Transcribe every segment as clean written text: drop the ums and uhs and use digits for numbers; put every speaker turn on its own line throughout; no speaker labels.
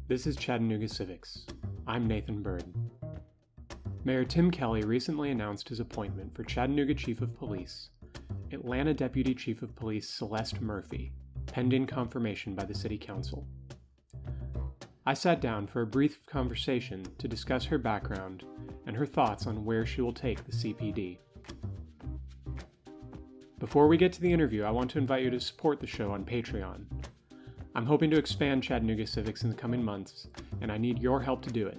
This is Chattanooga Civics. I'm Nathan Bird. Mayor Tim Kelly recently announced his appointment for Chattanooga Chief of Police, Atlanta Deputy Chief of Police Celeste Murphy, pending confirmation by the City Council. I sat down for a brief conversation to discuss her background and her thoughts on where she will take the CPD. Before we get to the interview, I want to invite you to support the show on Patreon. I'm hoping to expand Chattanooga Civics in the coming months, and I need your help to do it.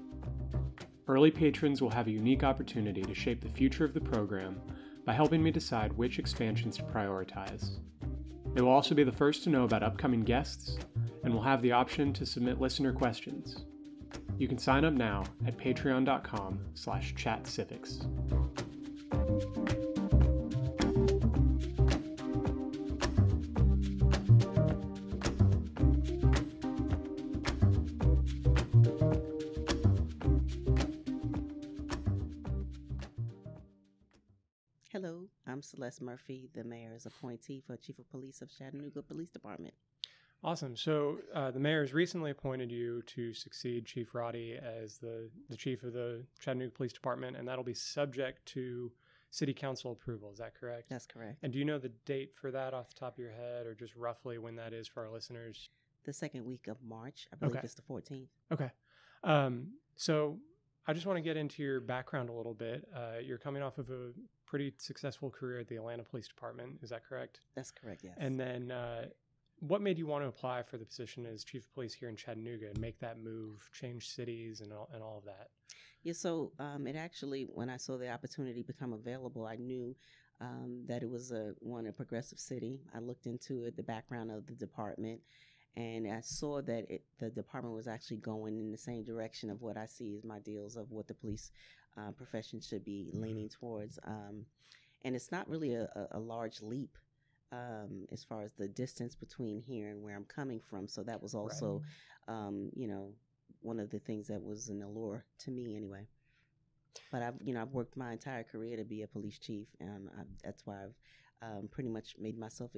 Early patrons will have a unique opportunity to shape the future of the program by helping me decide which expansions to prioritize. They will also be the first to know about upcoming guests, and will have the option to submit listener questions. You can sign up now at patreon.com/chatcivics.
Hello, I'm Celeste Murphy, the mayor's appointee for Chief of Police of Chattanooga Police Department.
Awesome. So the mayor has recently appointed you to succeed Chief Roddy as the chief of the Chattanooga Police Department, and that'll be subject to City Council approval. Is that correct?
That's correct.
And do you know the date for that off the top of your head, or just roughly when that is for our listeners?
The second week of March. I believe it's the 14th.
Okay. So I just want to get into your background a little bit. You're coming off of a pretty successful career at the Atlanta Police Department. Is that correct?
That's correct, yes.
And then what made you want to apply for the position as Chief of Police here in Chattanooga and make that move, change cities and all of that?
Yeah, so it actually, when I saw the opportunity become available, I knew that it was a progressive city. I looked into it, the background of the department, and I saw that the department was actually going in the same direction of what I see as my deals of what the police profession should be leaning towards. And it's not really a large leap as far as the distance between here and where I'm coming from. So that was also, one of the things that was an allure to me anyway. But I've worked my entire career to be a police chief, and that's why I've pretty much made myself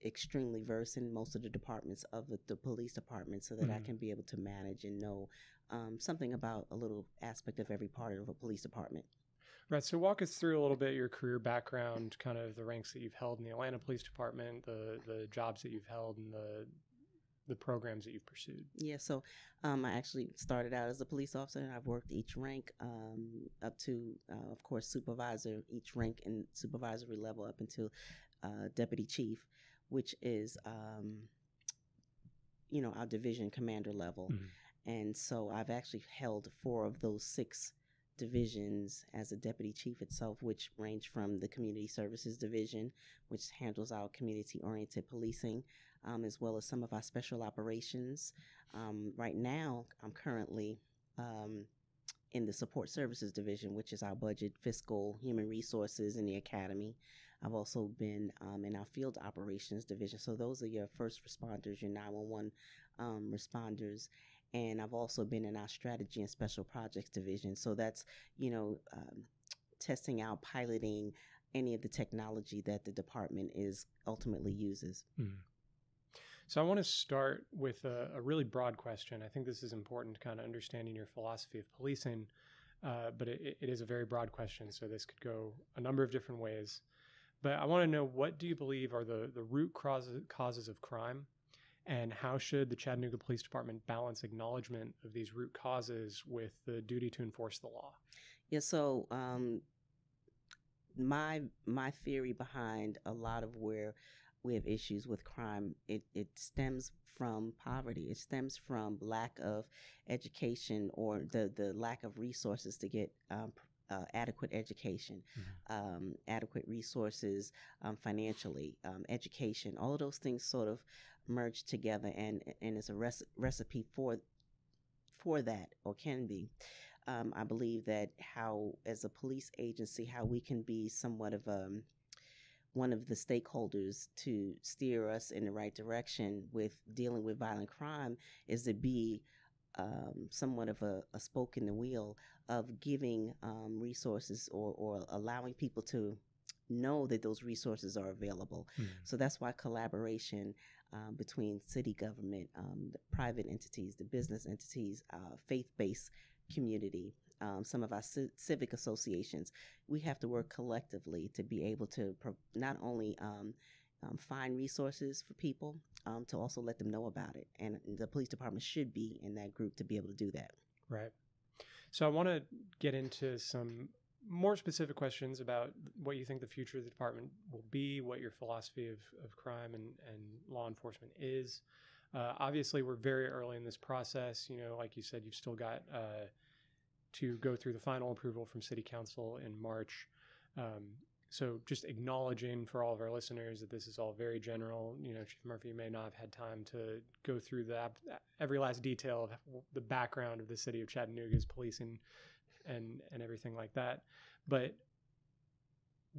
extremely versed in most of the departments of the police department, so that I can be able to manage and know something about a little aspect of every part of a police department.
Right. So walk us through a little bit your career background, kind of the ranks that you've held in the Atlanta Police Department, the jobs that you've held, and the programs that you've pursued.
Yeah, so I actually started out as a police officer, and I've worked each rank up to, of course, supervisor, each rank and supervisory level up until deputy chief, which is, our division commander level. And so I've actually held 4 of those 6 divisions as a deputy chief itself, which range from the community services division, which handles our community-oriented policing, as well as some of our special operations. Right now, I'm currently in the support services division, which is our budget, fiscal, human resources, and the academy. I've also been in our field operations division. So those are your first responders, your 911 responders. And I've also been in our strategy and special projects division. So that's, testing out, piloting any of the technology that the department ultimately uses.
So I want to start with a really broad question. I think this is important to kind of understanding your philosophy of policing, but it is a very broad question. So this could go a number of different ways. But I want to know, what do you believe are the root causes of crime? And how should the Chattanooga Police Department balance acknowledgement of these root causes with the duty to enforce the law?
Yeah, so my theory behind a lot of where we have issues with crime, it stems from poverty. It stems from lack of education, or the lack of resources to get adequate education, adequate resources financially, education. All of those things sort of merge together, and it's a recipe for that, or can be. I believe that as a police agency, how we can be somewhat of one of the stakeholders to steer us in the right direction with dealing with violent crime is to be somewhat of a spoke in the wheel of giving resources or allowing people to know that those resources are available. So that's why collaboration between city government, the private entities, the business entities, faith-based community, some of our civic associations, we have to work collectively to be able to not only find resources for people, to also let them know about it. And the police department should be in that group to be able to do that.
Right. So I want to get into some more specific questions about what you think the future of the department will be, what your philosophy of crime and law enforcement is. Obviously, we're very early in this process. Like you said, you've still got to go through the final approval from City Council in March. So just acknowledging for all of our listeners that this is all very general. Chief Murphy may not have had time to go through every last detail of the background of the city of Chattanooga's policing and everything like that. But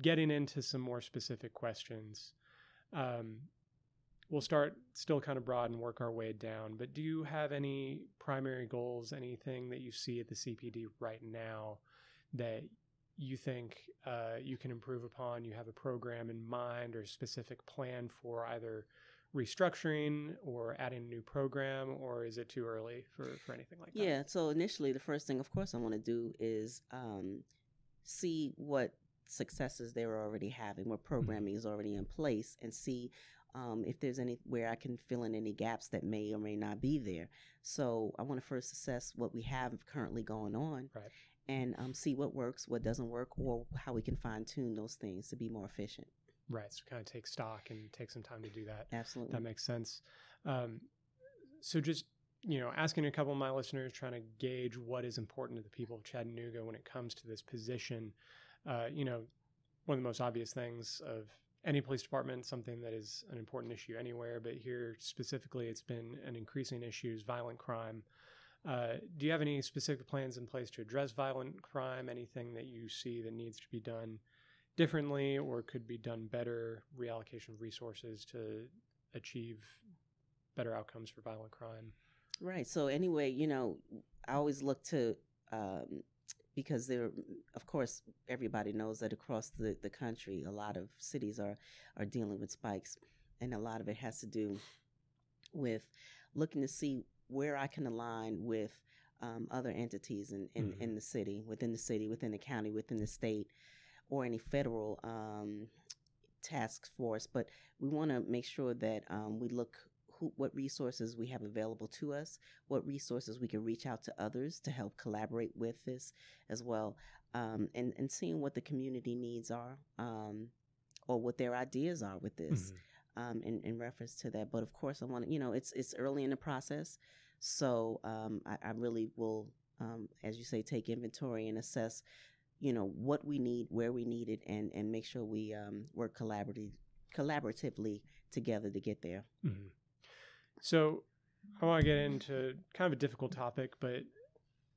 getting into some more specific questions, we'll start still kind of broad and work our way down. But do you have any primary goals, anything that you see at the CPD right now that you think you can improve upon? You have a program in mind or a specific plan for either restructuring or adding a new program, or is it too early for anything like that?
Yeah, so initially the first thing, of course, I want to do is see what successes they're already having, what programming is already in place, and see if there's anywhere I can fill in any gaps that may or may not be there. So I want to first assess what we have currently going on,
right,
and see what works, what doesn't work, or how we can fine-tune those things to be more efficient.
Right, so kind of take stock and take some time to do that.
Absolutely.
That makes sense. So just, asking a couple of my listeners, trying to gauge what is important to the people of Chattanooga when it comes to this position. One of the most obvious things of any police department, something that is an important issue anywhere, but here specifically it's been an increasing issue, is violent crime. Do you have any specific plans in place to address violent crime? Anything that you see that needs to be done differently or could be done better, reallocation of resources to achieve better outcomes for violent crime?
Right. So anyway, I always look to, because there, of course, everybody knows that across the country, a lot of cities are dealing with spikes, and a lot of it has to do with looking to see where I can align with other entities in the city, within the county, within the state, or any federal task force. But we want to make sure that we look what resources we have available to us, what resources we can reach out to others to help collaborate with this as well, and seeing what the community needs are, or what their ideas are with this. In reference to that. But of course, I want to, it's early in the process. So I really will, as you say, take inventory and assess, what we need, where we need it, and make sure we work collaboratively together to get there.
So I want to get into kind of a difficult topic, but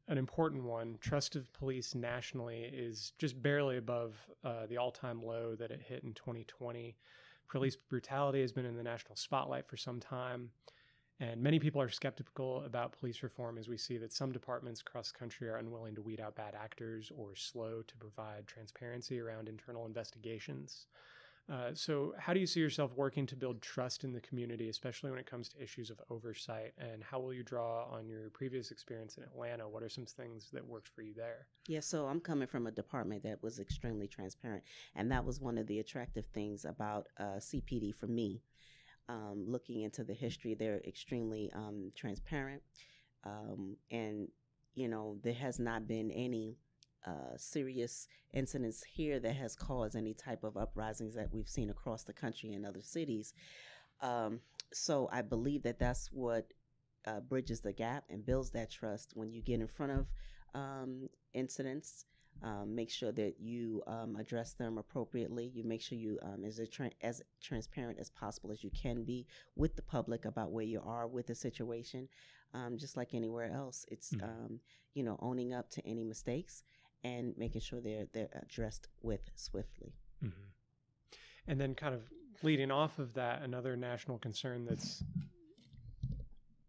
an important one. Trust of police nationally is just barely above the all-time low that it hit in 2020. Police brutality has been in the national spotlight for some time, and many people are skeptical about police reform as we see that some departments across the country are unwilling to weed out bad actors or slow to provide transparency around internal investigations. So how do you see yourself working to build trust in the community, especially when it comes to issues of oversight? And how will you draw on your previous experience in Atlanta? What are some things that worked for you there?
Yeah, so I'm coming from a department that was extremely transparent. And that was one of the attractive things about CPD for me. Looking into the history, they're extremely transparent. And, there has not been any serious incidents here that has caused any type of uprisings that we've seen across the country and other cities. So I believe that that's what bridges the gap and builds that trust when you get in front of incidents. Make sure that you address them appropriately. You make sure you as transparent as possible as you can be with the public about where you are with the situation. Just like anywhere else, it's owning up to any mistakes and making sure they're addressed with swiftly.
And then kind of leading off of that, another national concern that's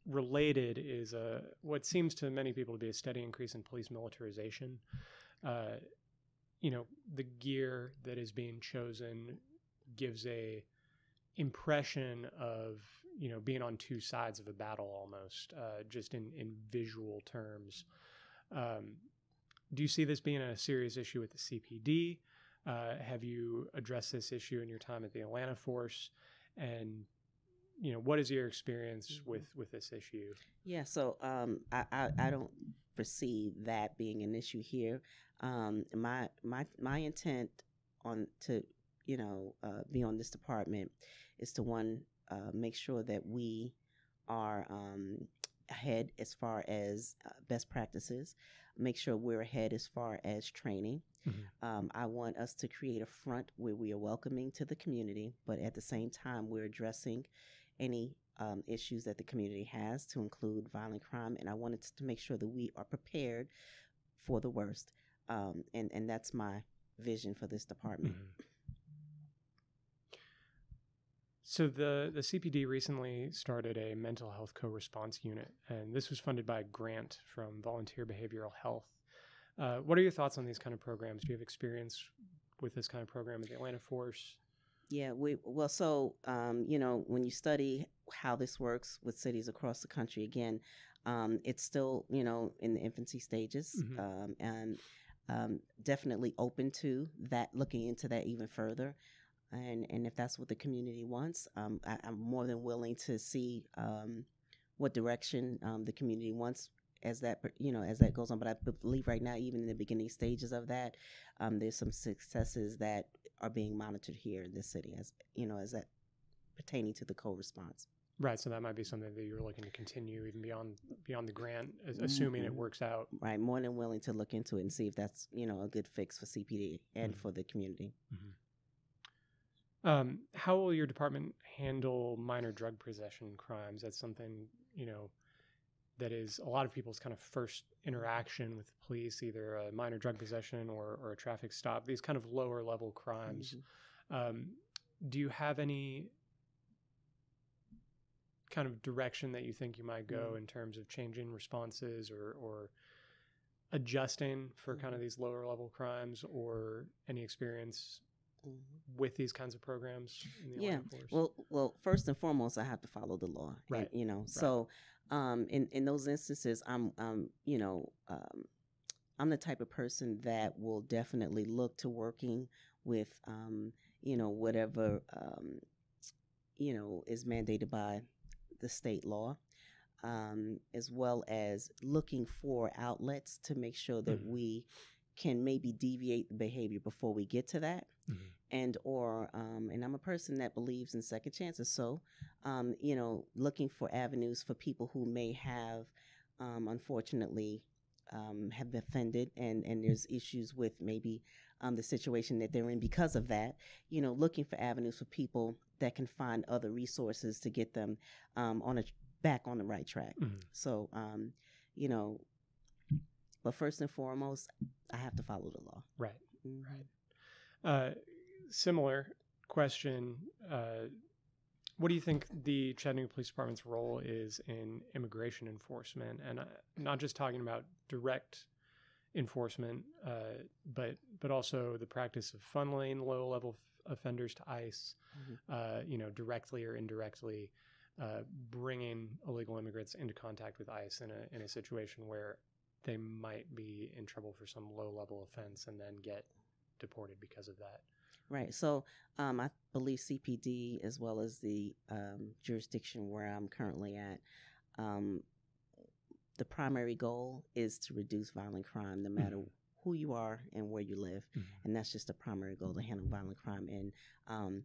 related is what seems to many people to be a steady increase in police militarization. the gear that is being chosen gives a impression of, being on two sides of a battle almost, just in visual terms. Do you see this being a serious issue with the CPD? Have you addressed this issue in your time at the Atlanta force? And, what is your experience with this issue?
Yeah, so I don't foresee that being an issue here. My intent to be on this department is to make sure that we are ahead as far as best practices, make sure we're ahead as far as training. I want us to create a front where we are welcoming to the community, but at the same time, we're addressing any issues that the community has, to include violent crime. And I wanted to make sure that we are prepared for the worst. And that's my vision for this department.
So the CPD recently started a mental health co-response unit, and this was funded by a grant from Volunteer Behavioral Health. What are your thoughts on these kind of programs? Do you have experience with this kind of program at the Atlanta force?
Yeah, when you study how this works with cities across the country, again, it's still, in the infancy stages, and definitely open to that, looking into that even further. And if that's what the community wants, I'm more than willing to see what direction the community wants as that goes on. But I believe right now, even in the beginning stages of that, there's some successes that are being monitored here in this city, as that pertaining to the co-response.
Right. So that might be something that you're looking to continue even beyond the grant, assuming it works out.
Right. More than willing to look into it and see if that's, a good fix for CPD and for the community.
How will your department handle minor drug possession crimes? That's something, that is a lot of people's kind of first interaction with the police, either a minor drug possession or a traffic stop, these kind of lower level crimes. Do you have any kind of direction that you think you might go in terms of changing responses or adjusting for kind of these lower level crimes, or any experience with these kinds of programs in the Atlanta force?
Well, first and foremost, I have to follow the law,
right?
And, so in those instances, I'm the type of person that will definitely look to working with whatever is mandated by the state law, as well as looking for outlets to make sure that we can maybe deviate the behavior before we get to that. And I'm a person that believes in second chances. So, looking for avenues for people who may have, unfortunately, have been offended, and there's issues with maybe the situation that they're in because of that, looking for avenues for people that can find other resources to get them back on the right track. So, but first and foremost, I have to follow the law.
Right. Right. Similar question. What do you think the Chattanooga Police Department's role is in immigration enforcement? And not just talking about direct enforcement, but also the practice of funneling low-level offenders to ICE, directly or indirectly, bringing illegal immigrants into contact with ICE in a situation where they might be in trouble for some low-level offense and then get deported because of that.
Right. So I believe CPD, as well as the jurisdiction where I'm currently at, the primary goal is to reduce violent crime, no matter who you are and where you live. And that's just the primary goal, to handle violent crime. And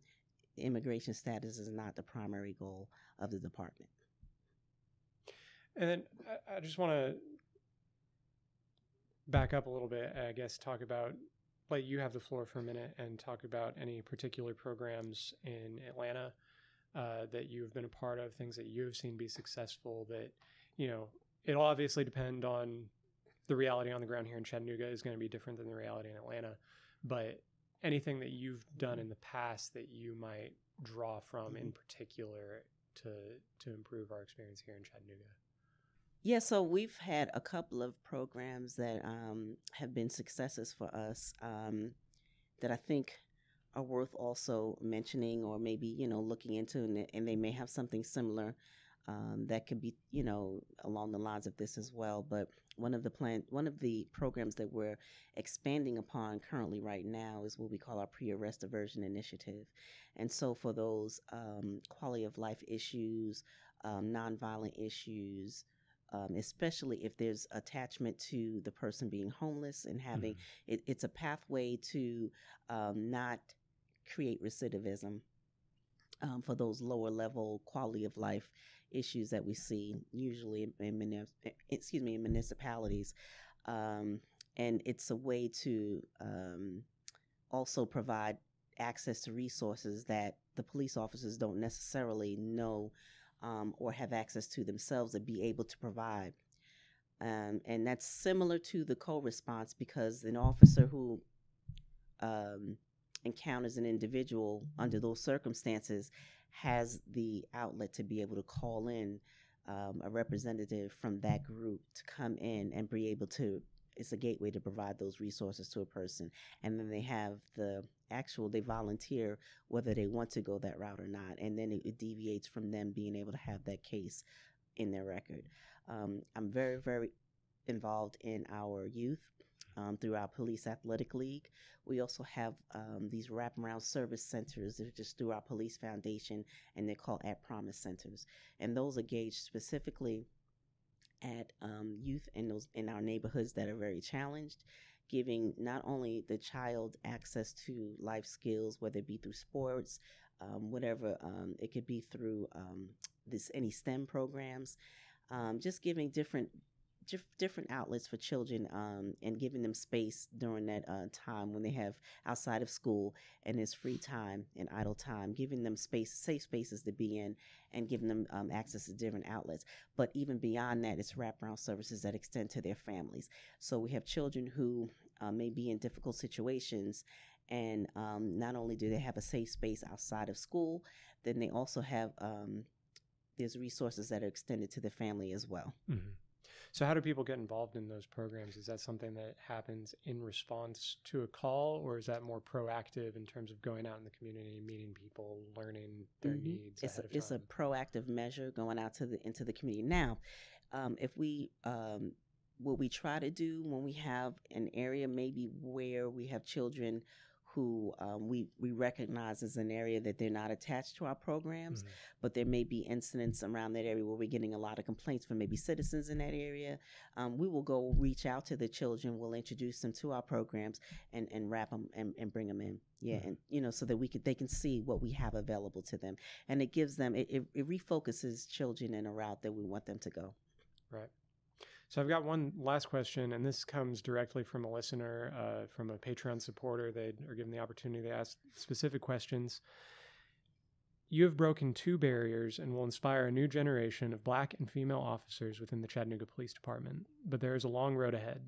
immigration status is not the primary goal of the department.
And then I just want to back up a little bit, I guess, talk about, let you have the floor for a minute and talk about any particular programs in Atlanta that you've been a part of, things that you've seen be successful, that, it'll obviously depend on the reality on the ground here in Chattanooga is going to be different than the reality in Atlanta, but anything that you've done in the past that you might draw from in particular to improve our experience here in Chattanooga.
Yeah, so we've had a couple of programs that have been successes for us that I think are worth also mentioning, or maybe looking into, and they may have something similar that could be along the lines of this as well. But one of the programs that we're expanding upon currently right now is what we call our pre-arrest diversion initiative. And so for those quality of life issues, nonviolent issues, especially if there's attachment to the person being homeless and having it's a pathway to not create recidivism for those lower level quality of life issues that we see usually in municipalities. And it's a way to also provide access to resources that the police officers don't necessarily know or have access to themselves to be able to provide. And that's similar to the co-response, because an officer who encounters an individual under those circumstances has the outlet to be able to call in a representative from that group to come in and be able to, it's a gateway to provide those resources to a person. And then they have they volunteer whether they want to go that route or not. And then it deviates from them being able to have that case in their record. I'm very, very involved in our youth through our police athletic league. We also have these wraparound service centers that are just through our police foundation, and they're called At Promise centers. And those are gauged specifically at youth in our neighborhoods that are very challenged, giving not only the child access to life skills, whether it be through sports, whatever, it could be through any STEM programs, just giving different outlets for children, and giving them space during that time when they have outside of school and there's free time and idle time, giving them safe spaces to be in, and giving them access to different outlets. But even beyond that, it's wraparound services that extend to their families. So we have children who may be in difficult situations, and not only do they have a safe space outside of school, then they also have there's resources that are extended to the family as well.
Mm-hmm. So how do people get involved in those programs? Is that something that happens in response to a call, or is that more proactive in terms of going out in the community, meeting people, learning their needs ahead of time?
It's a proactive measure going out into the community. Now, if we what we try to do when we have an area maybe where we have children who we recognize as an area that they're not attached to our programs, but there may be incidents around that area where we're getting a lot of complaints from maybe citizens in that area. We will go reach out to the children, we'll introduce them to our programs and wrap them and bring them in. Yeah, and so that they can see what we have available to them, and it gives them it refocuses children in a route that we want them to go.
Right. So I've got one last question, and this comes directly from a listener, from a Patreon supporter. They are given the opportunity to ask specific questions. You have broken 2 barriers and will inspire a new generation of Black and female officers within the Chattanooga Police Department, but there is a long road ahead.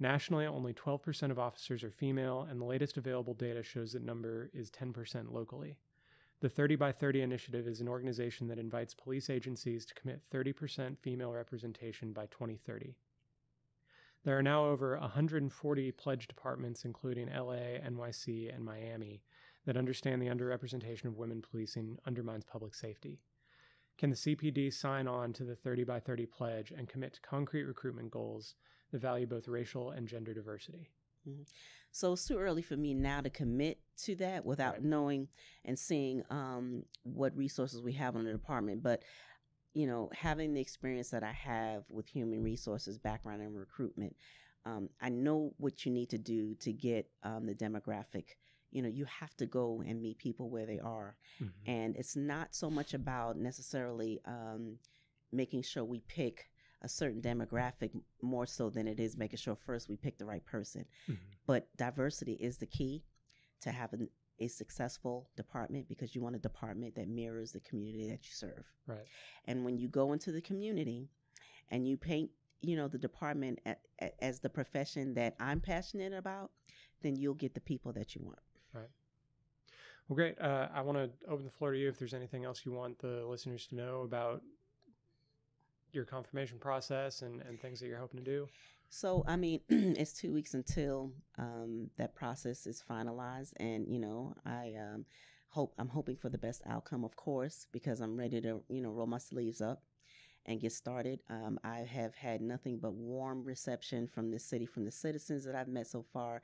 Nationally, only 12% of officers are female, and the latest available data shows that number is 10% locally. The 30 by 30 initiative is an organization that invites police agencies to commit 30% female representation by 2030. There are now over 140 pledge departments, including LA, NYC, and Miami, that understand the underrepresentation of women policing undermines public safety. Can the CPD sign on to the 30 by 30 pledge and commit to concrete recruitment goals that value both racial and gender diversity?
Mm-hmm. So it's too early for me now to commit to that without knowing and seeing what resources we have in the department. But, having the experience that I have with human resources background and recruitment, I know what you need to do to get the demographic. You have to go and meet people where they are. And it's not so much about necessarily making sure we pick a certain demographic more so than it is making sure first we pick the right person. But diversity is the key to having a successful department, because you want a department that mirrors the community that you serve.
Right.
And when you go into the community and you paint, the department as the profession that I'm passionate about, then you'll get the people that you want.
Right. Well, great. I want to open the floor to you if there's anything else you want the listeners to know about your confirmation process and things that you're hoping to do?
So, I mean, it's 2 weeks until that process is finalized, and I'm hoping for the best outcome, of course, because I'm ready to roll my sleeves up and get started. I have had nothing but warm reception from this city, from the citizens that I've met so far.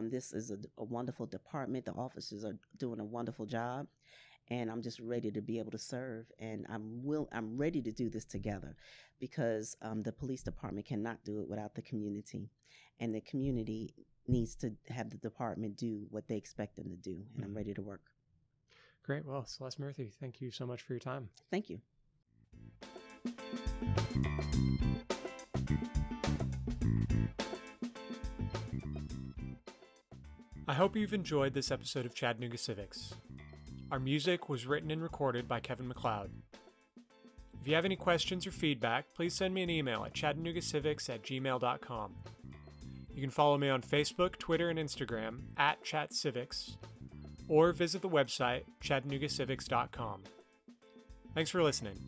This is a wonderful department. The officers are doing a wonderful job, and I'm just ready to be able to serve. And I'm ready to do this together, because the police department cannot do it without the community, and the community needs to have the department do what they expect them to do. And I'm ready to work.
Great. Well, Celeste Murphy, thank you so much for your time.
Thank you.
I hope you've enjoyed this episode of Chattanooga Civics. Our music was written and recorded by Kevin MacLeod. If you have any questions or feedback, please send me an email at chattanoogacivics@gmail.com. You can follow me on Facebook, Twitter, and Instagram @chatcivics, or visit the website chattanoogacivics.com. Thanks for listening.